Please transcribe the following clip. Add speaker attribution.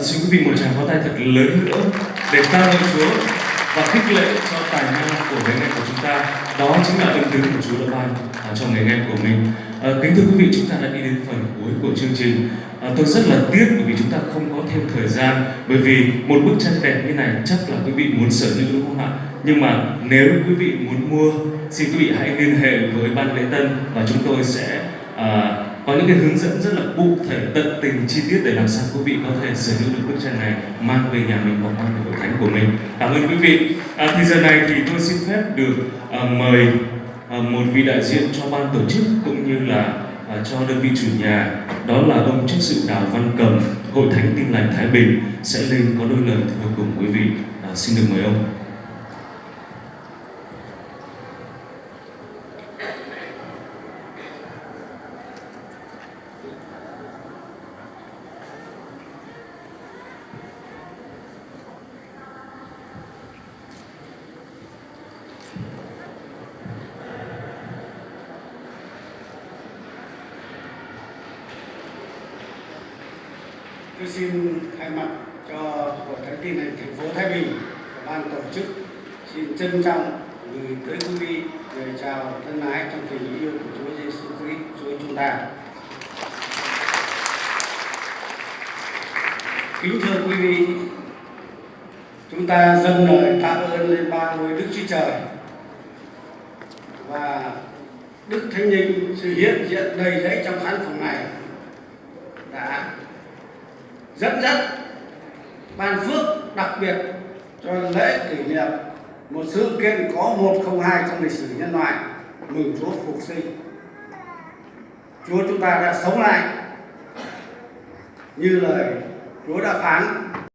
Speaker 1: Xin quý vị một tràng pháo tay thật lớn nữa để ca ngợi Chúa và khích lệ cho tài năng của người anh em của chúng ta. Đó chính là ân tứ của Chúa đã ban cho người anh em của mình. Kính thưa quý vị, chúng ta đã đi đến phần cuối của chương trình. Tôi rất là tiếc bởi vì chúng ta không có thêm thời gian, bởi vì một bức tranh đẹp như này chắc là quý vị muốn sở hữu, đúng không ạ? Nhưng mà nếu quý vị muốn mua, xin quý vị hãy liên hệ với ban lễ tân và chúng tôi sẽ có những cái hướng dẫn rất là cụ thể, tận tình, chi tiết để làm sao quý vị có thể sở hữu được bức tranh này mang về nhà mình hoặc mang về hội thánh của mình. Cảm ơn quý vị. Thì giờ này thì tôi xin phép được mời một vị đại diện cho ban tổ chức cũng như là cho đơn vị chủ nhà, đó là ông chấp sự Đào Văn Cầm, Hội Thánh Tin Lành Thái Bình sẽ lên có đôi lời thưa cùng quý vị. Xin được mời ông.
Speaker 2: Tôi xin thay mặt cho Hội Thánh Tin Lành thành phố Thái Bình và ban tổ chức xin trân trọng gửi tới quý vị lời chào thân ái trong tình yêu của Chúa Giêsu Christ, Chúa chúng ta. Kính thưa quý vị, chúng ta dâng lời tạ ơn lên ba ngôi Đức Chúa Trời và Đức Thánh Linh, sự hiện diện đầy dẫy trong khán phòng này đã dẫn dắt ban phước đặc biệt cho lễ kỷ niệm một sự kiện có 102 trong lịch sử nhân loại, mừng Chúa phục sinh. Chúa chúng ta đã sống lại như lời Chúa đã phán